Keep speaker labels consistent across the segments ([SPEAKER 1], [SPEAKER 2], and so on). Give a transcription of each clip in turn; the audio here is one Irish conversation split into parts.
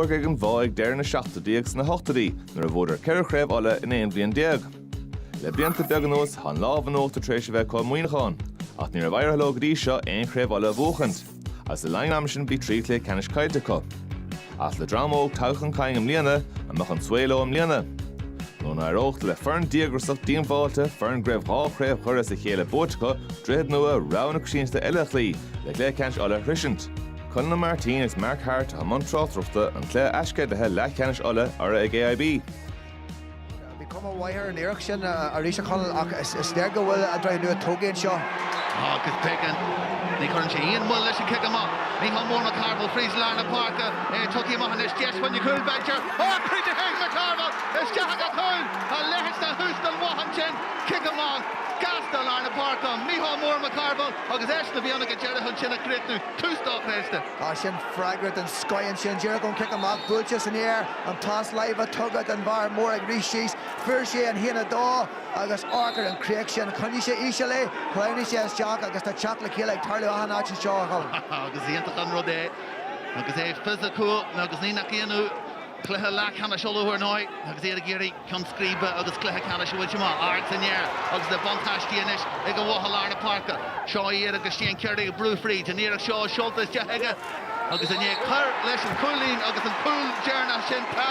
[SPEAKER 1] tóg ag an bháig deir na 70 na 80 nuair a bhódar ceithre Craobh alla in éon bliain déag. Le blianta beag an nós han lámh an óta tréis bheith có muoineáin, ach níor a bhaire logadaí seo éon Craobh alla bhuachant, as le lein am sin bí trí lé canis cailte có. As le drámóg tauchan caing am líana a mach an suéilo am líana. Nó na arócht le fern díagrasach díonfáilte fern greibh há Craobh churas a chéile bótecha dread nua rán na cosínta eile chlí le lé canis alla hrisint. Chun na Martin is Mark Hart a man tráthrófta an clé eisce de Leathcheannais alla ar ag AIB.
[SPEAKER 2] Come away here in éirice sin éirice chun ach is near go bhfuil a ddraith nua tógéin seo.
[SPEAKER 3] Agus pegan ní chun sé íon bhfuil leis an kick amach. Ní chun mór McCarville frís Lárna Parka tuí amach is just when you cool badger. Crit a heg McCarville is deach a cool a leis na hústal wahan sin kick amach. Gasta Lárna Parka ní chun mór McCarville agus eisna bhíonna go dearad chun sin a critnú tústá chréiste.
[SPEAKER 2] Sin fragrat an scoin sin dearad gon kick amach búilteas in air an tás live a tugad an bhar mór ag rís síos fuair sé an híana dá agus orcar an craig sin chuní sé íse le chláinní sé teach agus tá teach le chéile ag tarlú ahan áit seo
[SPEAKER 3] agus íontach an rud é agus é physical agus ní nach cíanú cluthe Leathcheannais seolúthar nói agus éad a géirí chun scríbe agus cluthe Cheannais bhfuil semá art in air agus de bontáistíanais ag go bhotha Lárna Parka seo iad agus tíon ceirdaí brúfríd an éireach seo seoltas deige agus in é chur leis an coolín agus an cool dearna sin tá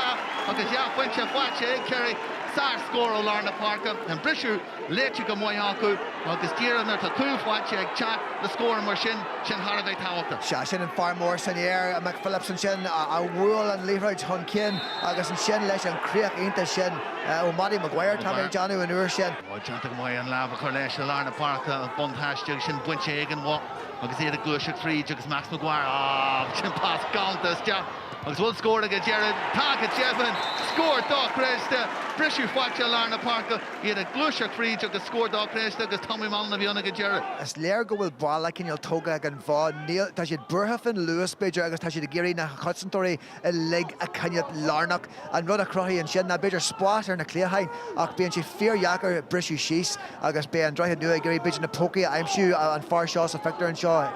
[SPEAKER 3] agus Bhoincé fáilte ag ceirí Sar scór ó Lárna Parka an brisú léite go mhaith acu agus tíannar tá cool fáilte ag chat na scór mar sin Harvard táhachta.
[SPEAKER 2] Sin an far mór san air a McPhillips an sin a bhfuil an Leathcheannais chun cin agus an sin leis an críoch ionta sin ó Maddie Maguire tá ag Johnú an uair sin.
[SPEAKER 3] Teanta go mhaith an lábha chuir leis a Lárna Parka an bontáisteach sin buinte ag an bhá agus éad a Cluiche Fríd agus Max Maguire sin pás gantas deach agus bhfuil scór ag a Jared tá a Jevin scór dá chréiste brisú fáilte Lárna Parka iad a Cluiche Fríd agus scór dá chréiste agus Tommy Malna bhíonna go Jared.
[SPEAKER 2] Is léir go bhfuil bála cinneal tóga ag an bhá níl tá siad burtha fin Lewis beidir agus tá siad a géirí na chutsantóirí i lig a cinnead Lárnach an rud a crothaí an sin na beidir spás ar na cléthain ach bíonn si fearheachar brisú síos agus bé an draithe nua a géirí beidir na pócaí aimsiú an far seo sa fictar an seo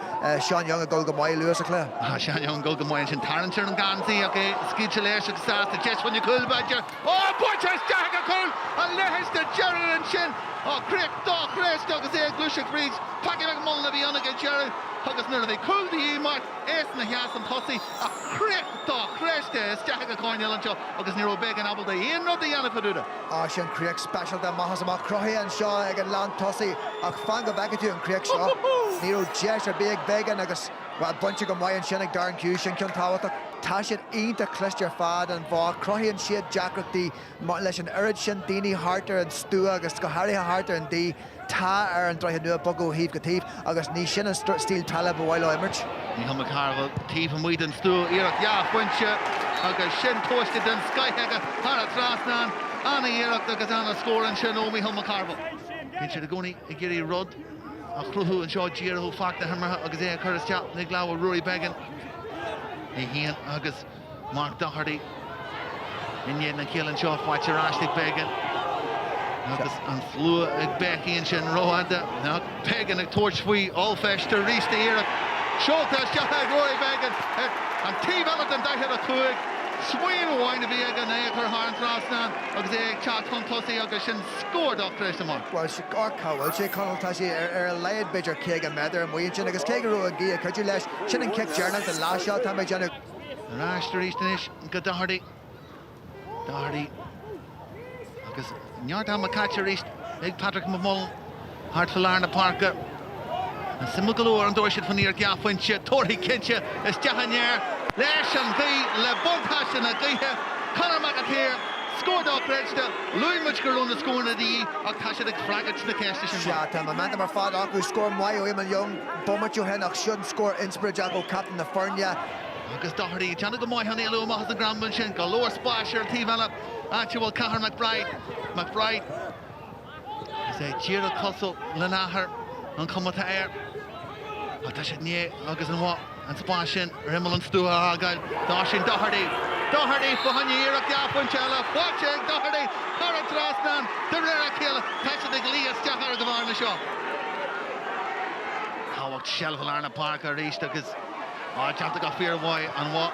[SPEAKER 2] Seán Young a gol go maiid Lewis a clé.
[SPEAKER 3] Seán Young gol go maiid sin tarantir an gansaí okay skidse leis agus sásta just when you cool badger Buaicphointí deach a cool a leis de Jared an sin críoch dá chréiste agus é Cluiche Fríd paci ag molna bhíonna go Jared agus nuair a bhí cooldaí mar éas na heas an tosaí a críoch dá chréiste is deach a coinil an seo agus ní ó beag an abal de aon rud a dhéanamh faúda.
[SPEAKER 2] Sin críoch special de maithas amach crothaí an seo ag an land tosaí ach fan go bhegadú an críoch seo ní ó deis ar beag began agus bunte go maiid an sin ag dar an ciú sin cin táhaach tá siad ionta clistear fad an bhá crothaíonn siad deacrachtaí leis an urid sin daoine hartar an stú agus go háirithe hartar an dí tá ar an draithe nua bogó híomh go tíomh agus ní sin an stíl talab bhhail ó imirt.
[SPEAKER 3] Ní chum McCarville tíomh an muid an stú iarach Bhoincé agus sin tóiste den scaithe thar trasnán anna iarach agus anna scór an sin ó Mícheál McCarville. Bhíonn siad a gcónaí i gcéirí rud a chruthú an seo díarú facta hamartha agus é churas teach nig leabhar Rory Began i híon agus Mark Doherty in dhéad na céalann seo fáilte Rashtig Began agus an flua ag Becky sin roihananta Began ag tuairt faoi allfeiste rísta iarach seoltas teach ag Rory Began an tíbhealach an daithir a chuig Swing wine to be a gun a her hand trasnan agus é chat chun tosaí agus sin scór dá chréiste mar.
[SPEAKER 2] Well she cáil sé conaltá sé ar leiad beidir cé a meidir an muon sin agus cé go a gí a chuidir leis sin an kick dearna de lá seo tá méid deanna.
[SPEAKER 3] Ráiste ríis go Doherty agus neart am a catch ríist ag Patrick McMullen hart for Lárna Parka an simú galóir an dóisiid fan íar Bhoincé tóirí cinse is deachanéir leis an bhí le bontáiste na gaithe Conor McAteer scór dá chréiste luimid gur lúna scóna dí ach tá siad ag fragad na céiste sin.
[SPEAKER 2] Tá man mar fád acu scór mhaith ó Éamon Young bomatú hen ach siúd scór Innsbridge acu captain na Fernja.
[SPEAKER 3] Agus Doherty teanna go maiid hanéilú amachchas na Granban sin go leor spáisiir tíbhealach áte bhfuil Cahar McBride is é tíar a cosú le náthair an cumata air tá siad ní agus an bhá an spáis sin rimmel an stúa ágail dá sin Doherty fahanne iarach Bhoincé fáilte ag Doherty thar an trasnan de réir a céile tá siad ag lías deach ar go bhar na seo. Táhacht sealfa Lárna Parka ríist agus teanta go fear bháid an bhá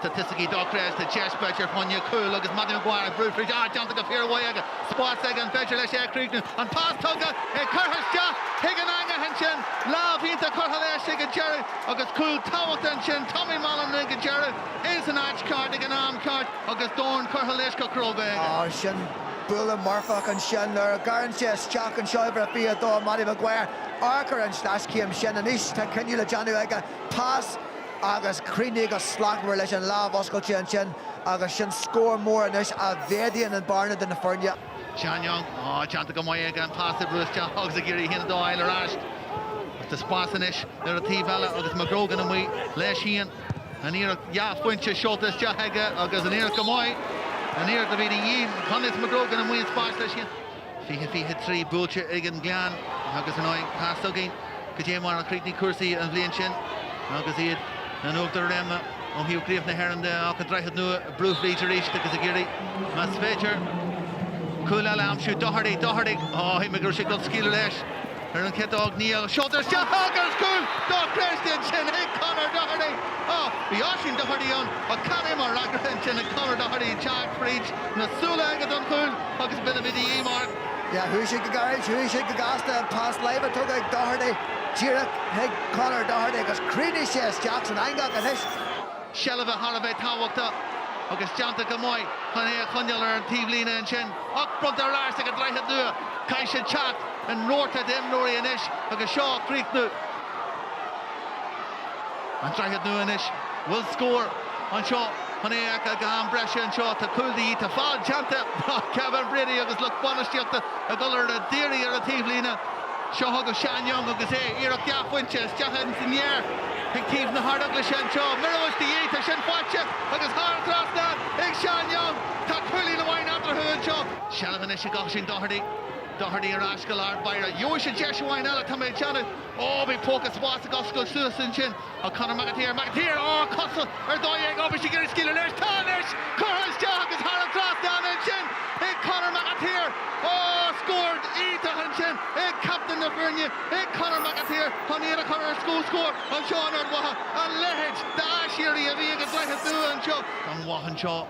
[SPEAKER 3] statistically Docres the chest Becher Ponya Cool agus Matthew Maguire Brufridge Jonathan Gafir Wayaga Spots again Becher Leshe Creek and pass Tugga Curhasja Higananga Henshin Laoghaire Curhalesh and Jerry agus Cool Tawatan Chin Tommy Mullen and Jerry is an arch card again arm card agus Dorn Curhalesh Craobh.
[SPEAKER 2] Oh shin Bulla Murphy and Shin Garn Chess Jack and Shiver Bia Do Matty Maguire Archer and Slash Kim Shin and Ish can you Januega pass agus Creedy agus Slack relation Lav Oscar Chin Chin agus Shin score more in this a Vedian and Barnard in the Fernia.
[SPEAKER 3] Sean Young, Chanta Gamoyega and pass the Bruce John Hogs Giri Hin do Eiler Ash. The Spasinish, there are Tivella agus McGrogan and we Leathcheannais and here Bhointí Shortest Jahega agus an here Gamoy. And here the video Yin, Connis McGrogan and Wayne Sparks this year. Fiha 3 Buaicphointí Egan Glan, agus annoying pass again. Kajamar Creedy Kursi and Vlinchin, agus Eid, and Ulster Remna, on Hugh Grief na Heron, Alcatraz nu Bruce Leader East, because Giri, Mass Fager, Cool Alam shoot Doherty, oh, he McGrushik got skill Lesh. Aaron Ketog, Neil, Shoulders, Hoggers, Cool, Dog Christian, Chin, Connor Doherty. Oh, Bioshin Doherty on, Kanima Ragran, and Connor Doherty, Jack Breach, Nasula Agadon Cool, Hoggers Benavidi Mark.
[SPEAKER 2] Yeah, who should go garage, who should go Gasta, pass live, took a Doherty, Jirak, Hig, Connor Doherty, because Creedy says Jackson, Angok, and this.
[SPEAKER 3] Shelva Harave Tawakta, August Janta Gamoy, Hania Condular and Tivlina and Chin, up front their last, they could try to do it. Kaisha Chat and North at them, Nori and Ish, August Shaw Creek nu. And try to do an Ish, will score on Shaw, Hania Gam Brescia and Shaw to Kuldi to Fall Janta, Kevin Brady, August look bonus Jata, a Guller, a Deary or a Tivlina. Shaw August Sean Young, August Eric Bhointí, Jahan Senior. Hig Keith na hard English and Shaw, Mirrors the 8th, Shin Fatcha, agus hard across that, Hig Sean Young, Tuck Quilly the wine after who and Shaw. Shalvanish Goshin Doherty or Ashgalar Byra, Yoshi Sheáin Ella Tommy Janet, oh, be focus was the Gospel Susan Chin, Conor McAteer, oh, Custle, or Doyeg, oh, she get a skill in there, Tarnish, Courage Jack is hard across down and Chin, Hig Conor McAteer, oh, scored, Ethan Chin, Hig Captain of Vernia, Hig Conor McAteer, Honeyana Conor school score, on Sean Ardwaha, and Leathcheannais, the Ashiri, a Viga Dryhathu and Shaw, and Wahan Shaw.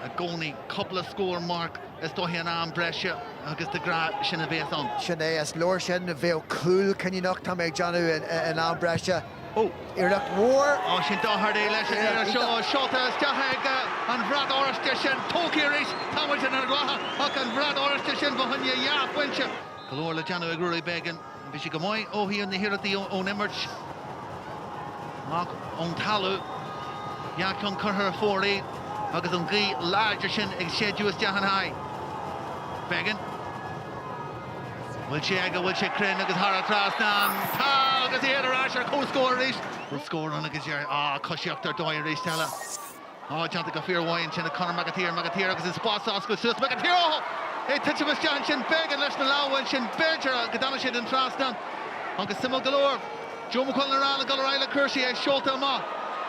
[SPEAKER 3] A goni couple of score mark is to an arm Brescia agus the gra Shinna Beathon.
[SPEAKER 2] Shinna as Lord Shinna Vale Cool can you knock Tommy Janu in arm Brescia?
[SPEAKER 3] Oh,
[SPEAKER 2] you're not war.
[SPEAKER 3] Oh, Shin Doherty, Lesha Shaw, Shota, Stahega, and Brad Orstishin, Tokirish, Thomas and Ardwaha, Huck and Brad Orstishin, Bohanya, Bhointí. Galore Janu Agruri Began, Bishigamoy, oh, he and the here at the own emerge. Mark on Talu, Yakon Kurher 40. Agus an gí larger sin ag sédúas Jahanai. Began. Will she crane agus hard across down. Ta agus here Rasher co-score reach. Will score on agus here. Cushiachtar Doyle reach tella. Jonathan Gafir Wine chin Conor McAteer agus his spots Oscar Sus McAteer. Oh, hey Titchamus John chin Began leis na Laoghaire chin Berger gadana shid in Trastan. Agus Simon Galore. Joe McCullen around and Galore Kershi as Shulta Ma.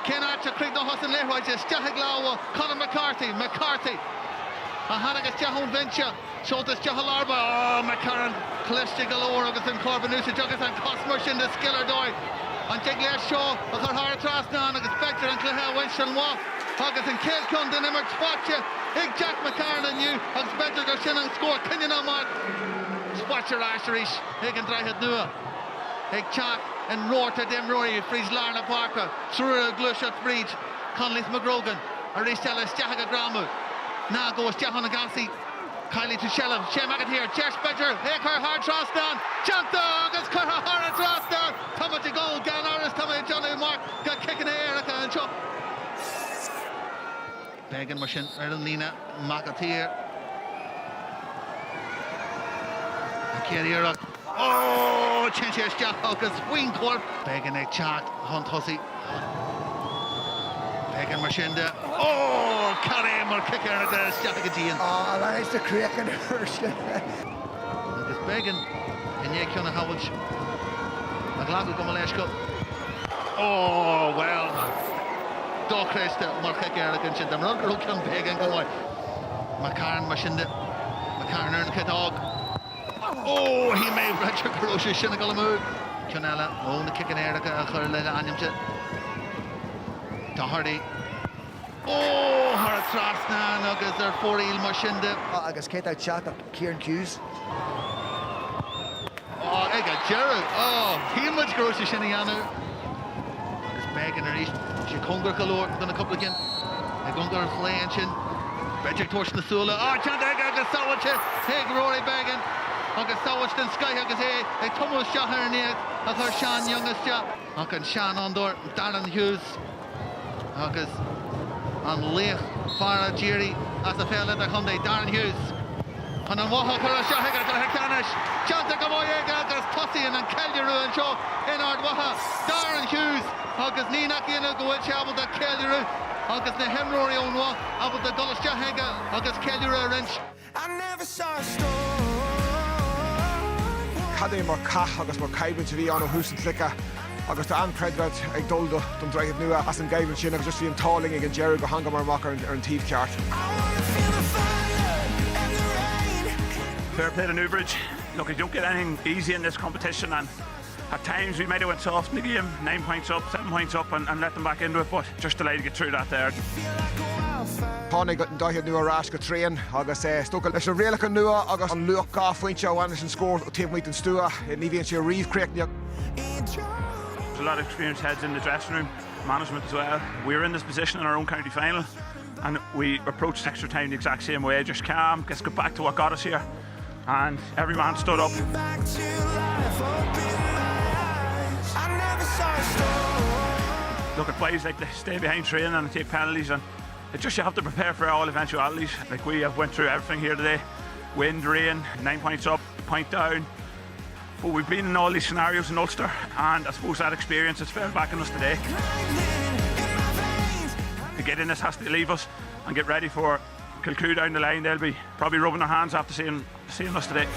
[SPEAKER 3] Ken Archer, Craig Husson Leathcheannais, Stahaglawa, Conor McCarthy, Hanagas Jahon Venture, Shultas Jahalarba, oh, McCarran, Cluiche galore, August and Corbanusa, Juggins and Cosmush in the Skiller Doy, and Jigler Shaw, Hard Trasnan, August Spectre and Clare Winston Walk, August and Kilcund and Emmer Spotcha, Hig Jack McCarran and you, August Spectre Gershin and score, Kenyon Mark, Spotcher Asherish, Hig and Dryhead Nua. Hig Chat and roar to them Rory, Freeze Larna Parker, through a Glush at Breach, Conlith McGrogan, Aristella Stahaga Gramu, now goes Jahan Agassi, Kylie to Shellam, Shea McAteer, Jesh Bedger, Ekar Hard Trastan, Chanta, Agus Kurha Hard Trastan, Thomas Goal, Ganaris, Thomas Johnny Mark, got kicking the air, and Chop. Began Machine, Erlina, McAteer, Kerry. Oh, Chenches Jack Hawkins, Wingcorp, Began a chat, Hunt Hussey, Began Machinda, oh, Karim or kicker at the Statigajian.
[SPEAKER 2] Oh, that is the crack in the first.
[SPEAKER 3] It's Began, and Yakuna Howage, Maglago Gomaleshko. Oh, well, Docresta, Markaka, and Chintam, Runker, Began, Gomoy, Macaron Machinda, Macaron and Ketog. Oh, he made Roger Crochet Shinagalamu. Canella, oh, the kick in Erica, Hurlella, Animchit. Doherty. Oh, har trasnan agus ar fóríl mar sinnde.
[SPEAKER 2] Agus céit out chat Kieran Hughes.
[SPEAKER 3] Oh, ag a Gerald. Oh, hímuid gróise sinna anú. Is Megan ar eist. Si congar galore done a couple again. Ag ungar fléin sin. Beidir tuairt na súla. Oh, chant ag agus sáhaite. Ag Rory Began. Agus sáhaite den Sky agus ag Thomas Sheáin níag. Ag ar Sean Youngus ja. Ag an Sean Andor. Darren Hughes. Agus an Leach Fara Jerry as a fell at the Hyundai Darren Hughes. And an Bhoth for a shot ag Leathcheannais. Chant ag agus Tossian and Kellyru and Shaw in our Bhoth. Darren Hughes. Agus ní nach íana go bhfuil sé abal de Kellyru. Agus na hemróí ón bhá abal de dolas deheige agus Kellyru a rinch.
[SPEAKER 4] Cadé mar cach agus mar caibann si bhí an ó hús an tlica agus tá ancredbad ag dulda don dreigh nua as an gaibann sin agus just bhí an táling ag an Jerry go hanga mar mac ar an tíb ceart.
[SPEAKER 5] Fair play to Newbridge. Look, you don't get anything easy in this competition, and at times we might have went soft in the game, 9 points up, 7 points up, and let them back into it, but just delayed to get through that there.
[SPEAKER 4] Tháinig an daithid nua rás go tríon agus stocha leis an réalacha nua agus an luach Bhoisphointí bhaine sin scór ó taobh an stúa ní bhíonn sé riomhcréicneach.
[SPEAKER 5] There's a lot of experienced heads in the dressing room, management as well. We were in this position in our own county final, and we approached extra time the exact same way, just calm, let's get back to what got us here. And every man stood up. Look at plays like they stay behind training and take penalties, and it's just you have to prepare for all eventualities. Like we have went through everything here today. Wind, rain, 9 points up, point down. But we've been in all these scenarios in Ulster, and I suppose that experience has fell back on us today. To get in this has to leave us and get ready for Cluiche down the line. They'll be probably rubbing their hands after seeing us today.